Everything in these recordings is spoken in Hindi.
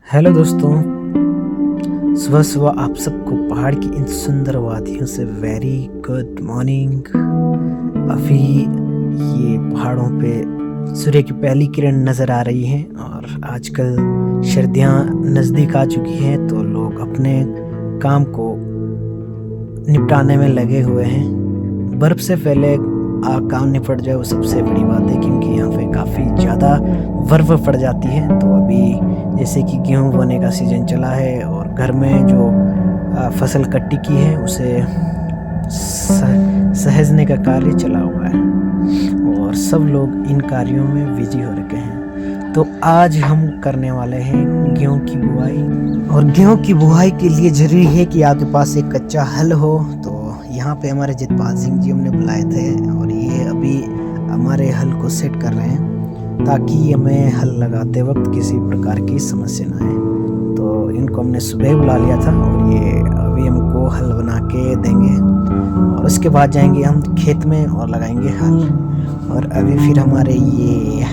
हेलो दोस्तों। सुबह सुबह आप सबको पहाड़ की इन सुंदर वादियों से वेरी गुड मॉर्निंग। अभी ये पहाड़ों पे सूर्य की पहली किरण नज़र आ रही है और आजकल सर्दियाँ नज़दीक आ चुकी हैं तो लोग अपने काम को निपटाने में लगे हुए हैं। बर्फ़ से पहले काम निपट जाए वो सबसे बड़ी बात है, क्योंकि यहाँ पे काफ़ी ज़्यादा बर्फ़ पड़ जाती है। तो अभी जैसे कि गेहूँ बोने का सीज़न चला है और घर में जो फसल कट्टी की है उसे सहेजने का कार्य चला हुआ है और सब लोग इन कार्यों में बिजी हो रखे हैं। तो आज हम करने वाले हैं गेहूँ की बुआई, और गेहूँ की बुआई के लिए ज़रूरी है कि आपके पास एक कच्चा हल हो। तो यहाँ पे हमारे जितपाल सिंह जी हमने बुलाए थे और ये अभी हमारे हल को सेट कर रहे हैं ताकि हमें हल लगाते वक्त किसी प्रकार की समस्या ना आए। तो इनको हमने सुबह बुला लिया था और ये अभी हमको हल बना के देंगे और उसके बाद जाएंगे हम खेत में और लगाएंगे हल। और अभी फिर हमारे ये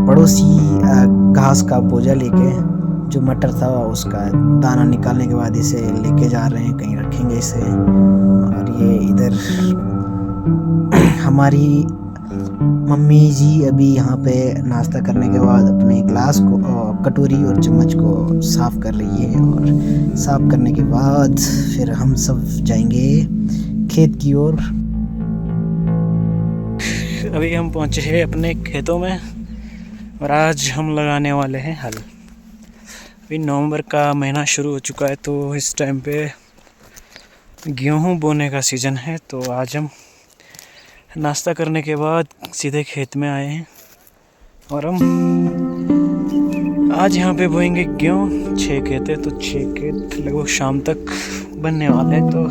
पड़ोसी घास का बोझा लेके, जो मटर था उसका दाना निकालने के बाद इसे लेके जा रहे हैं, कहीं रखेंगे इसे। और ये इधर हमारी मम्मी जी अभी यहाँ पे नाश्ता करने के बाद अपने ग्लास को, कटोरी और चम्मच को साफ़ कर रही है। और साफ़ करने के बाद फिर हम सब जाएंगे खेत की ओर। अभी हम पहुँचे हैं अपने खेतों में और आज हम लगाने वाले हैं हल। अभी नवंबर का महीना शुरू हो चुका है तो इस टाइम पे गेहूँ बोने का सीज़न है। तो आज हम नाश्ता करने के बाद सीधे खेत में आए हैं और हम आज यहाँ पे बोएंगे गेहूँ। 6 खेत है तो 6 खेत लगभग शाम तक बनने वाले हैं। तो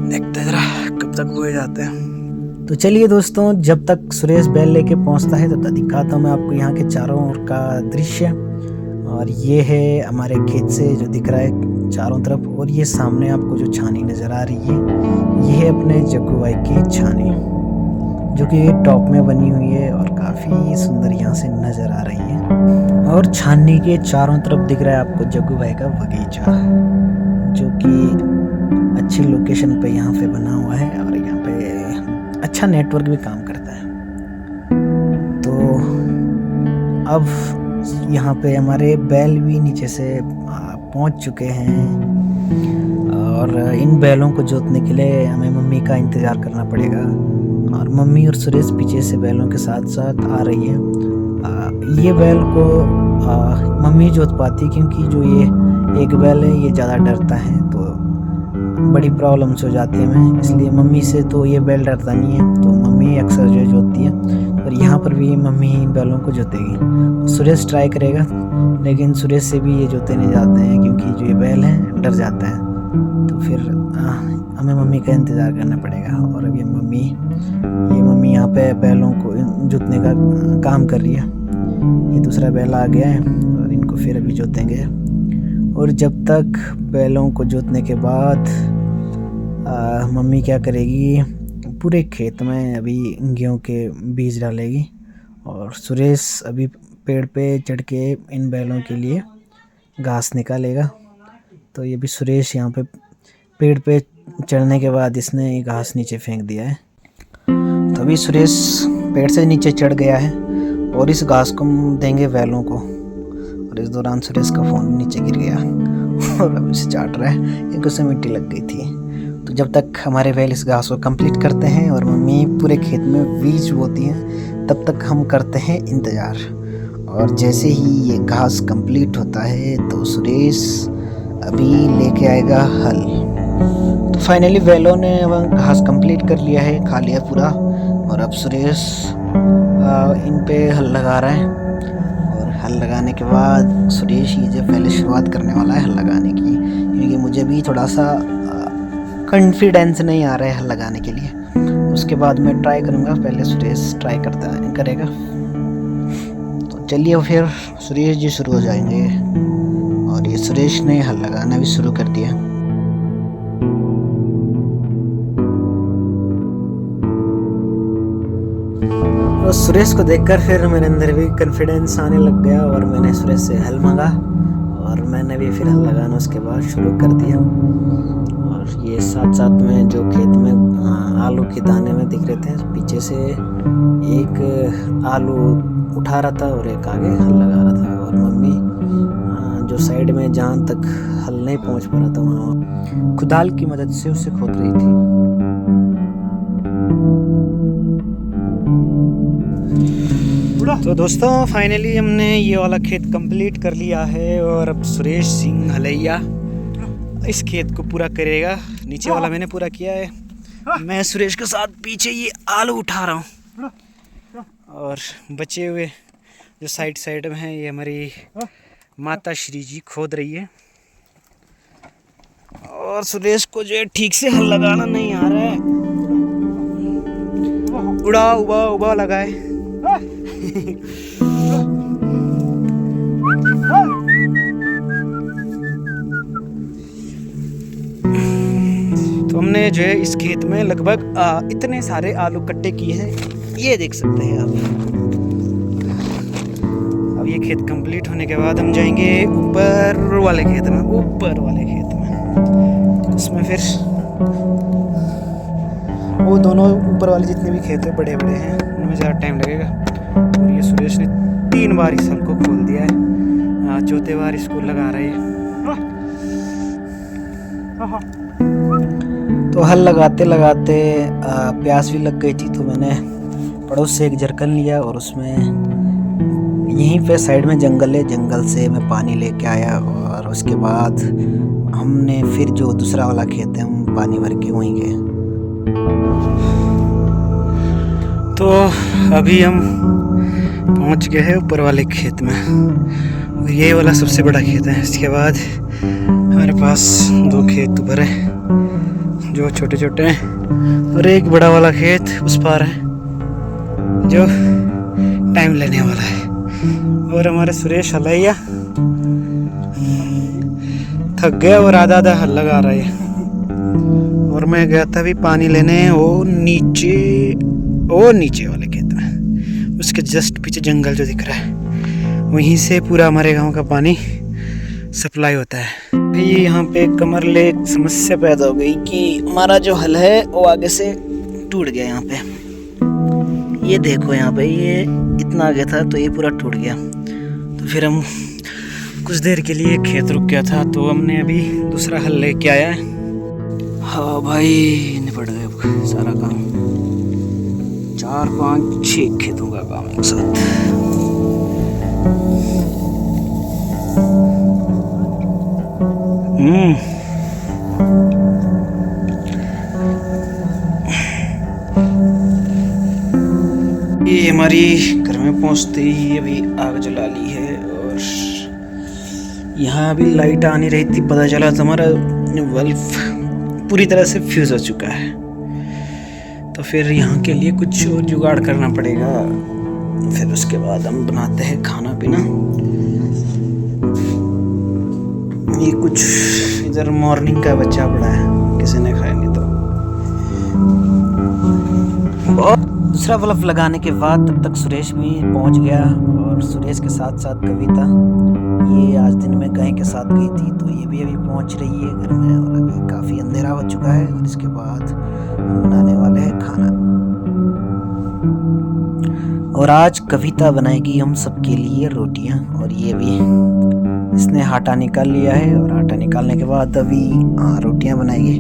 देखते जरा कब तक बोए जाते हैं। तो चलिए दोस्तों, जब तक सुरेश बैल लेके पहुँचता है तब तक दिखाता हूँ मैं आपको यहाँ के चारों ओर का दृश्य। और ये है हमारे खेत से जो दिख रहा है चारों तरफ, और ये सामने आपको जो छानी नज़र आ रही है ये है अपने जग्गू भाई की छानी, जो कि टॉप में बनी हुई है और काफ़ी सुंदर यहाँ से नज़र आ रही है। और छानी के चारों तरफ दिख रहा है आपको जग्गू भाई का बगीचा, जो कि अच्छी लोकेशन पे यहाँ पे बना हुआ है और यहाँ पे अच्छा नेटवर्क भी काम करता है। तो अब यहाँ पे हमारे बैल भी नीचे से पहुँच चुके हैं और इन बैलों को जोतने के लिए हमें मम्मी का इंतज़ार करना पड़ेगा। और मम्मी और सुरेश पीछे से बैलों के साथ साथ आ रही है। ये बैल को मम्मी जोत पाती, क्योंकि जो ये एक बैल है ये ज़्यादा डरता है तो बड़ी प्रॉब्लम्स हो जाती है हमें, इसलिए मम्मी से तो ये बैल डरता नहीं है तो मम्मी अक्सर जो जोतती है। और यहाँ पर भी मम्मी इन बैलों को जोतेगी। सुरेश ट्राई करेगा, लेकिन सुरेश से भी ये जोते नहीं जाते हैं क्योंकि जो ये बैल है डर जाता है। तो फिर हमें मम्मी का इंतज़ार करना पड़ेगा। और अभी मम्मी यहाँ पे बैलों को जोतने का काम कर रही है। ये दूसरा बैल आ गया है और इनको फिर अभी जोतेंगे। और जब तक बैलों को जोतने के बाद मम्मी क्या करेगी, पूरे खेत में अभी गेहूं के बीज डालेगी। और सुरेश अभी पेड़ पे चढ़ के इन बैलों के लिए घास निकालेगा। तो ये भी सुरेश यहाँ पे पेड़ पे चढ़ने के बाद इसने ये घास नीचे फेंक दिया है। तो अभी सुरेश पेड़ से नीचे चढ़ गया है और इस घास को हम देंगे बैलों को। और इस दौरान सुरेश का फ़ोन नीचे गिर गया और अब इसे चाट रहा है क्योंकि उसे मिट्टी लग गई थी। तो जब तक हमारे बैल इस घास को कंप्लीट करते हैं और मम्मी पूरे खेत में बीज बोती हैं, तब तक हम करते हैं इंतज़ार। और जैसे ही ये घास कंप्लीट होता है तो सुरेश अभी लेके आएगा हल। तो फाइनली बैलों ने घास कंप्लीट कर लिया है, खा लिया पूरा। और अब सुरेश इन पे हल लगा रहा है। और हल लगाने के बाद सुरेश ये जो पहले शुरुआत करने वाला है हल लगाने की, क्योंकि मुझे भी थोड़ा सा कॉन्फिडेंस नहीं आ रहा है हल लगाने के लिए। उसके बाद मैं ट्राई करूँगा, पहले सुरेश ट्राई करेगा। तो चलिए फिर सुरेश जी शुरू हो जाएंगे। और ये सुरेश ने हल लगाना भी शुरू कर दिया। और सुरेश को देखकर फिर मेरे अंदर भी कॉन्फिडेंस आने लग गया और मैंने सुरेश से हल मांगा और मैंने भी फिर हल लगाना उसके बाद शुरू कर दिया। और ये साथ साथ में जो खेत में आलू के दाने में दिख रहे थे, पीछे से एक आलू उठा रहा था और एक आगे हल लगा रहा था। और मम्मी जो साइड में जहाँ तक हल नहीं पहुँच पा रहा था वहाँ कुदाल की मदद से उसे खोद रही थी। तो दोस्तों फाइनली हमने ये वाला खेत कंप्लीट कर लिया है और अब सुरेश सिंह हलैया इस खेत को पूरा करेगा। नीचे वाला मैंने पूरा किया है। मैं सुरेश के साथ पीछे ये आलू उठा रहा हूँ और बचे हुए जो साइड में है ये हमारी माता श्री जी खोद रही है। और सुरेश को जो है ठीक से हल लगाना नहीं आ रहा है, उड़ा उबा उबा लगाए। तो हमने जो है इस खेत में लगभग इतने सारे आलू कट्टे किए हैं, ये देख सकते हैं आप। अब ये खेत कंप्लीट होने के बाद हम जाएंगे ऊपर वाले खेत में, उसमें फिर वो दोनों ऊपर वाले जितने भी खेत है बड़े बड़े हैं उनमें ज़्यादा टाइम लगेगा। और ये सुरेश ने 3 बार इस हल को खोल दिया है, चौथे बार इसको लगा रहे हैं। तो हल लगाते लगाते प्यास भी लग गई थी, तो मैंने पड़ोस से एक जरकन लिया और उसमें यहीं पे साइड में जंगल है, जंगल से मैं पानी लेके आया। और उसके बाद हमने फिर जो दूसरा वाला खेत है हम पानी भर के वहीं गए। तो अभी हम पहुंच गए हैं ऊपर वाले खेत में और ये वाला सबसे बड़ा खेत है। इसके बाद हमारे पास 2 खेत ऊपर है जो छोटे छोटे हैं और एक बड़ा वाला खेत उस पार है जो टाइम लेने वाला है। और हमारे सुरेश हलैया थक गया और आधा हल लगा रहा है। और मैं गया था अभी पानी लेने वो नीचे वाले खेत में, उसके जस्ट पीछे जंगल जो दिख रहा है वहीं से पूरा हमारे गांव का पानी सप्लाई होता है। अभी यहाँ पे कमर ले एक समस्या पैदा हो गई कि हमारा जो हल है वो आगे से टूट गया। यहाँ पे ये देखो, यहाँ पे ये इतना आगे था तो ये पूरा टूट गया। तो फिर हम कुछ देर के लिए खेत रुक गया था, तो हमने अभी दूसरा हल लेके आया है। हाँ भाई, निपट गए सारा काम, 4 5 6 खेतों का काम एक साथ। ये हमारी घर में पहुंचते ही अभी आग जला ली है और यहाँ अभी लाइट आ नहीं रही थी। पता चला तो हमारा बल्ब पूरी तरह से फ्यूज हो चुका है, तो फिर यहाँ के लिए कुछ और जुगाड़ करना पड़ेगा। फिर उसके बाद हम बनाते हैं खाना पीना। ये कुछ इधर मॉर्निंग का बच्चा पड़ा है, किसी ने खाया नहीं। तो दूसरा बल्ब लगाने के बाद तब तक सुरेश भी पहुंच गया और सुरेश के साथ साथ कविता, ये आज दिन में गाय के साथ गई थी, तो ये भी अभी पहुंच रही है घर में। और अभी काफ़ी अंधेरा हो चुका है और इसके बाद हम बनाने वाले हैं खाना। और आज कविता बनाएगी हम सबके लिए रोटियां, और ये भी इसने आटा निकाल लिया है और आटा निकालने के बाद अभी रोटियां बनाएगी।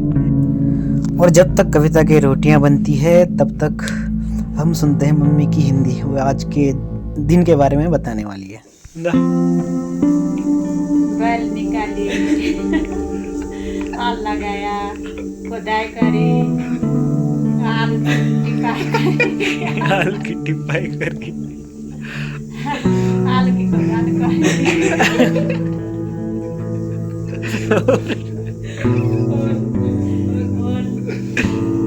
और जब तक कविता की रोटियां बनती है तब तक हम सुनते हैं मम्मी की हिंदी, वो आज के दिन के बारे में बताने वाली है। बैल निकाली, हल लगाया, खुदाई करी, आलू की टिपाई करी, आलू की खुदाई करी,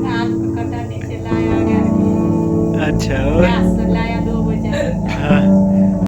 आलू को कटाने से लाया गया। अच्छा, और